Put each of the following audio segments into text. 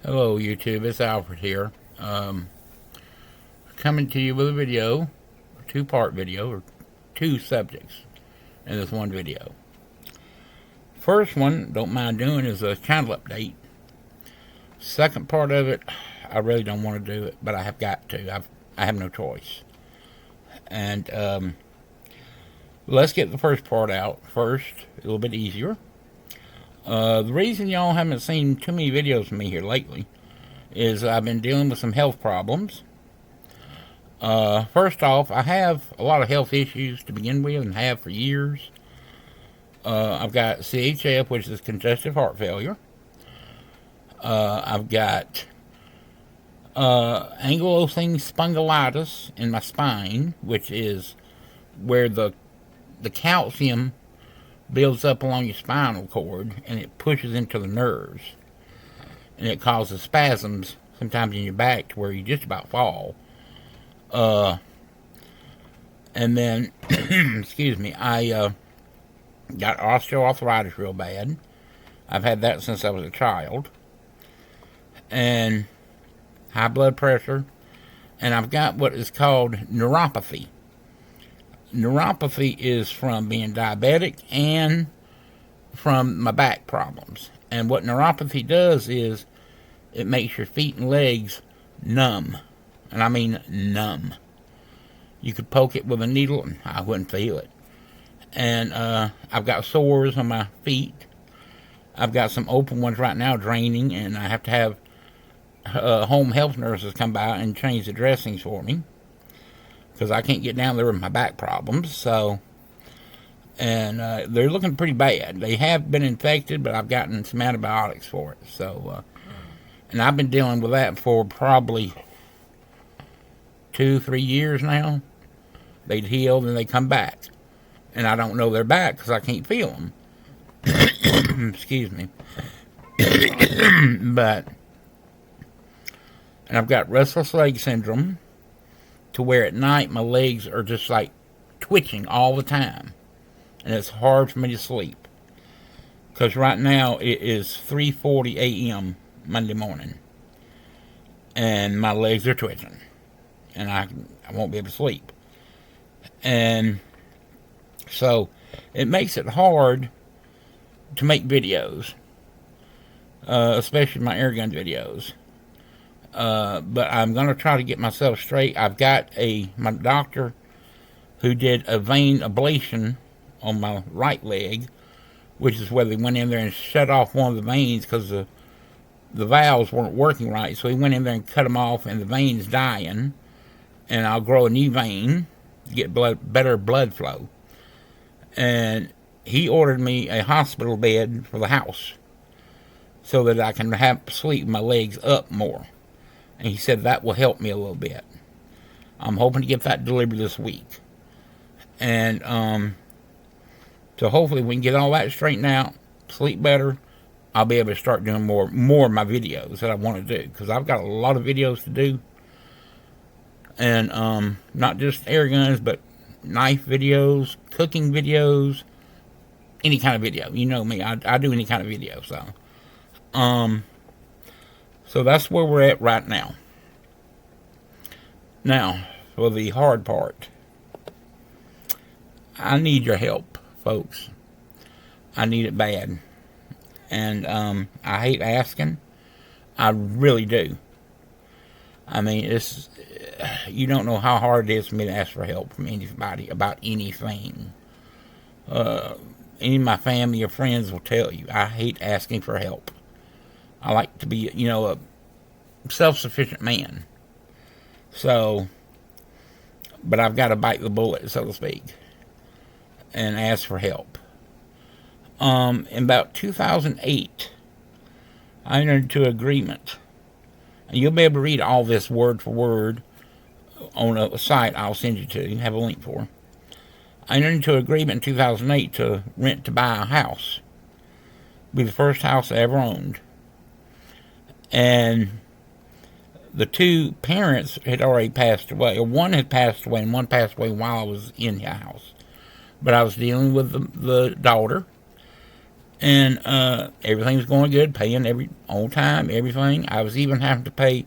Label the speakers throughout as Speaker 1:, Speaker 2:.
Speaker 1: Hello YouTube, it's Alfred here. Coming to you with a video, a two-part video, or two subjects in this one video. First one, don't mind doing, is a channel update. Second part of it, I really don't want to do it, but I have got to. I have no choice. And let's get the first part out first, a little bit easier. The reason y'all haven't seen too many videos from me here lately is I've been dealing with some health problems. First off, I have a lot of health issues to begin with and have for years. I've got CHF, which is congestive heart failure. I've got ankylosing spondylitis in my spine, which is where the calcium builds up along your spinal cord and it pushes into the nerves. And it causes spasms sometimes in your back to where you just about fall. And then, excuse me, I got osteoarthritis real bad. I've had that since I was a child. And high blood pressure. And I've got what is called neuropathy. Neuropathy is from being diabetic and from my back problems. And what neuropathy does is it makes your feet and legs numb. And I mean numb. You could poke it with a needle and I wouldn't feel it. And I've got sores on my feet. I've got some open ones right now draining, and I have to have home health nurses come by and change the dressings for me because I can't get down there with my back problems. So, and they're looking pretty bad. They have been infected, but I've gotten some antibiotics for it. So, and I've been dealing with that for probably 2-3 years now. They'd healed and they come back, and I don't know they're back because I can't feel them. Excuse me. But, and I've got restless leg syndrome, to where at night my legs are just like twitching all the time, and it's hard for me to sleep. Because right now it is 3:40 a.m. Monday morning, and my legs are twitching, and I won't be able to sleep. And so it makes it hard to make videos, especially my airgun videos. But I'm going to try to get myself straight. I've got my doctor who did a vein ablation on my right leg, which is where they went in there and shut off one of the veins because the valves weren't working right. So he went in there and cut them off, and the vein's dying. And I'll grow a new vein to get better blood flow. And he ordered me a hospital bed for the house so that I can sleep with my legs up more. And he said that will help me a little bit. I'm hoping to get that delivered this week. And so hopefully we can get all that straightened out, sleep better. I'll be able to start doing more of my videos that I want to do, because I've got a lot of videos to do. And not just air guns, but knife videos, cooking videos, any kind of video. You know me, I do any kind of video. So that's where we're at right now. Now, for the hard part. I need your help, folks. I need it bad. And I hate asking. I really do. I mean, you don't know how hard it is for me to ask for help from anybody about anything. Any of my family or friends will tell you, I hate asking for help. I like to be, a self-sufficient man. So, but I've got to bite the bullet, so to speak, and ask for help. In about 2008, I entered into an agreement. And you'll be able to read all this word for word on a site I'll send you to. You have a link for. I entered into an agreement in 2008 to rent to buy a house. It'll be the first house I ever owned. And the two parents had already passed away. Or one had passed away, and one passed away while I was in the house. But I was dealing with the daughter. And everything was going good, paying every on time, everything. I was even having to pay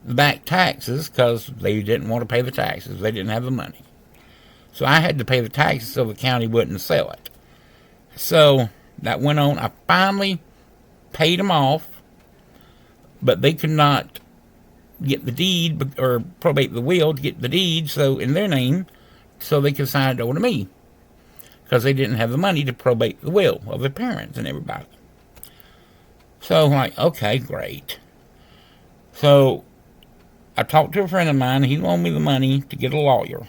Speaker 1: the back taxes because they didn't want to pay the taxes. They didn't have the money. So I had to pay the taxes so the county wouldn't sell it. So that went on. I finally paid them off, but they could not get the deed or probate the will to get the deed so in their name so they could sign it over to me because they didn't have the money to probate the will of their parents and everybody. So I'm like, okay, great. So I talked to a friend of mine. He loaned me the money to get a lawyer.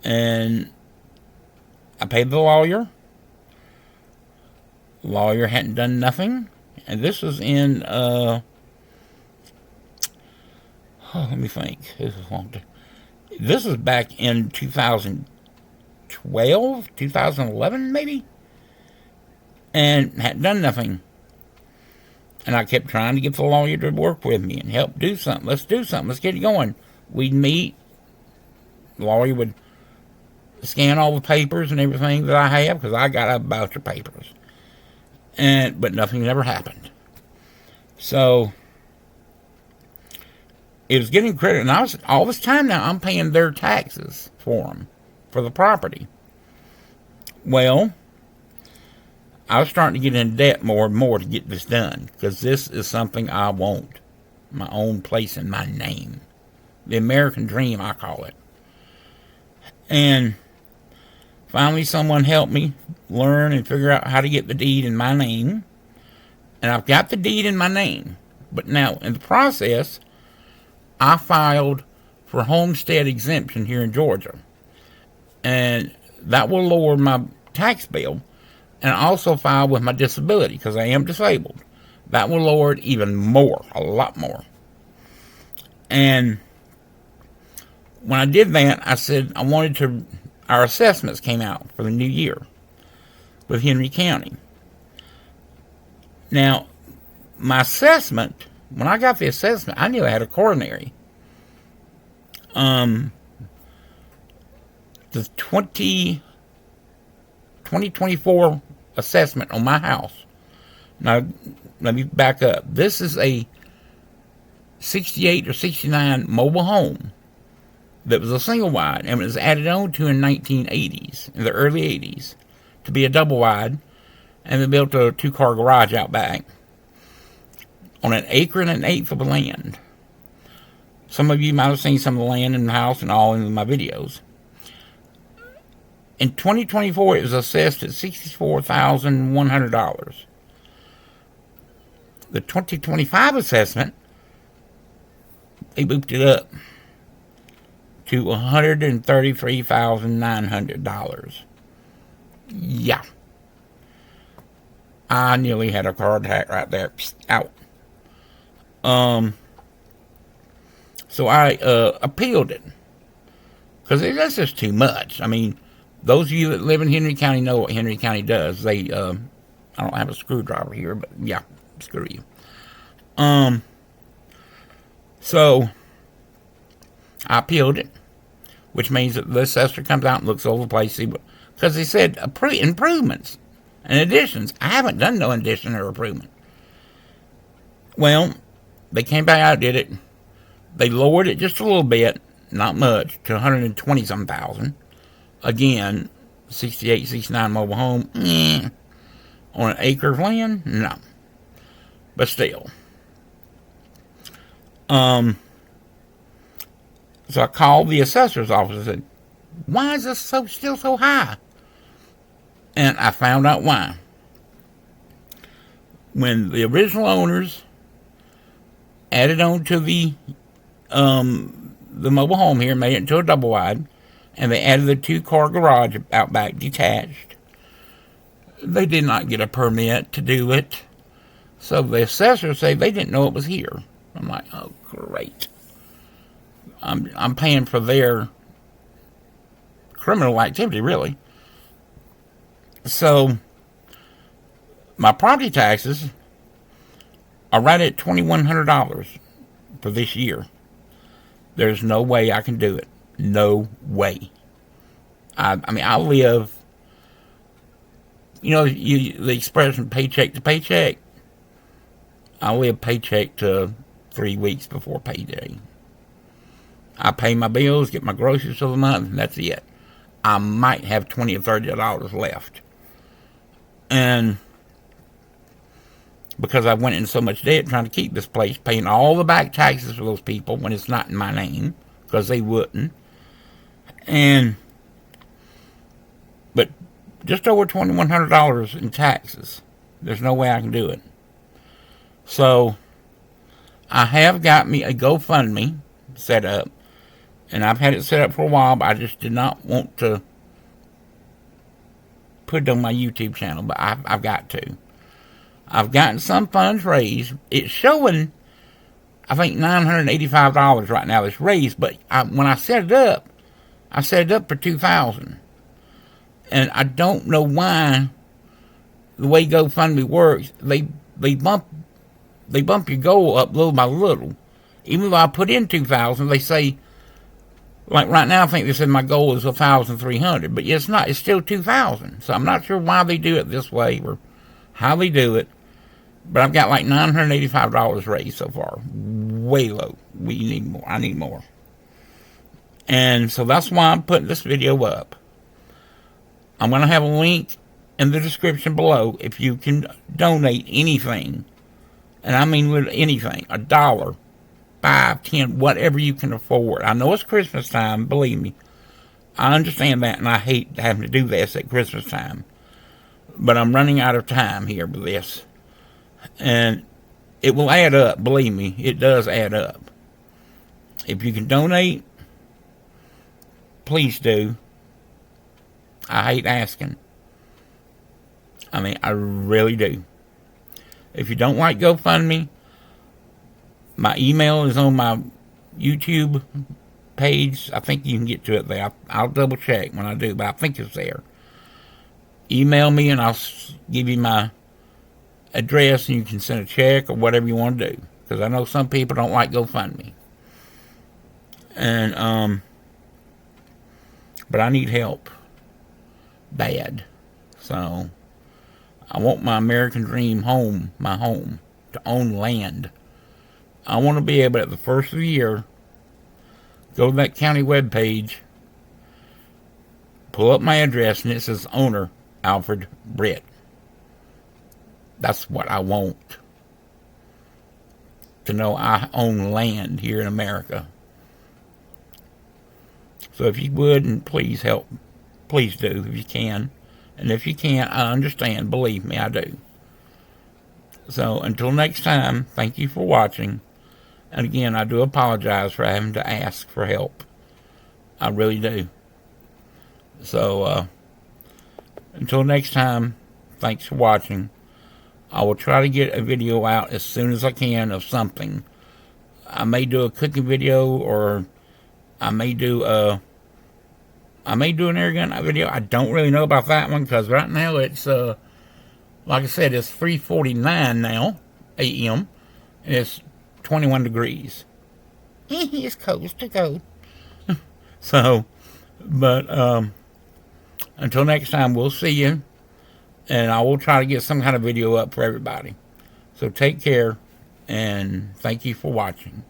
Speaker 1: And I paid the lawyer. The lawyer hadn't done nothing. And this was in, let me think. This was back in 2012, 2011 maybe? And hadn't done nothing. And I kept trying to get the lawyer to work with me and help do something. Let's do something. Let's get it going. We'd meet. The lawyer would scan all the papers and everything that I have because I got a bunch of papers. But nothing ever happened. So it was getting credit. And all this time now, I'm paying their taxes for them, for the property. Well, I was starting to get in debt more and more to get this done because this is something I want. My own place in my name. The American dream, I call it. And finally, someone helped me learn and figure out how to get the deed in my name. And I've got the deed in my name. But now, in the process, I filed for homestead exemption here in Georgia. And that will lower my tax bill. And I also filed with my disability because I am disabled. That will lower it even more, a lot more. And when I did that, I said I wanted to. Our assessments came out for the new year with Henry County. Now, my assessment, when I got the assessment, I knew I had a coronary. The 2024 assessment on my house. Now, let me back up. This is a 68 or 69 mobile home that was a single wide and was added on to in 1980s, in the early 80s, to be a double wide, and they built a 2-car garage out back on an acre and an eighth of land. Some of you might have seen some of the land in the house and all in my videos. In 2024, it was assessed at $64,100. The 2025 assessment, they booped it up to $133,900. Yeah. I nearly had a car attack right there. Psst, out. So I appealed it. Because that's just too much. I mean, those of you that live in Henry County know what Henry County does. They, I don't have a screwdriver here, but yeah, screw you. So I appealed it, which means that the assessor comes out and looks over the place, because they said improvements and additions. I haven't done no addition or improvement. Well, they came back out, did it. They lowered it just a little bit, not much, to 120-some thousand. Again, 68, 69 mobile home, on an acre of land, no. But still. So I called the assessor's office and said, why is this still so high? And I found out why. When the original owners added on to the mobile home here, made it into a double wide, and they added the 2-car garage out back detached, they did not get a permit to do it. So the assessors say they didn't know it was here. I'm like, oh, great. I'm paying for their criminal activity, really. So my property taxes are right at $2,100 for this year. There's no way I can do it. No way. I mean, I live You know, the expression paycheck to paycheck. I live paycheck to 3 weeks before payday. I pay my bills, get my groceries for the month, and that's it. I might have $20 or $30 left. And because I went in so much debt trying to keep this place, paying all the back taxes for those people when it's not in my name, because they wouldn't. But just over $2,100 in taxes. There's no way I can do it. So I have got me a GoFundMe set up, and I've had it set up for a while, but I just did not want to put it on my YouTube channel, but I've got to. I've gotten some funds raised. It's showing, I think, $985 right now is raised, but when I set it up for $2,000. And I don't know why, the way GoFundMe works, they bump your goal up little by little. Even though I put in $2,000, they say, like right now, I think they said my goal is $1,300, but it's not. It's still $2,000. So I'm not sure why they do it this way or how they do it. But I've got like $985 raised so far. Way low. We need more. I need more. And so that's why I'm putting this video up. I'm going to have a link in the description below if you can donate anything. And I mean with anything. $1, $5, $10, whatever you can afford. I know it's Christmas time, believe me. I understand that, and I hate having to do this at Christmas time. But I'm running out of time here with this. And it will add up, believe me. It does add up. If you can donate, please do. I hate asking. I mean, I really do. If you don't like GoFundMe, my email is on my YouTube page. I think you can get to it there. I'll double check when I do, but I think it's there. Email me and I'll give you my address and you can send a check or whatever you want to do. Because I know some people don't like GoFundMe. And, but I need help. Bad. So, I want my American dream home, my home, to own land. I want to be able at the first of the year, go to that county webpage, pull up my address, and it says owner, Alfred Britt. That's what I want. To know I own land here in America. So if you would, and please help. Please do, if you can. And if you can't, I understand. Believe me, I do. So, until next time, thank you for watching. And again, I do apologize for having to ask for help. I really do. So, until next time, thanks for watching. I will try to get a video out as soon as I can of something. I may do a cooking video, or I may do an air gun video. I don't really know about that one, because right now it's, like I said, it's 3:49 now, a.m., and it's 21 degrees. It's cold, it's too cold. So, but, until next time, we'll see you, and I will try to get some kind of video up for everybody. So take care, and thank you for watching.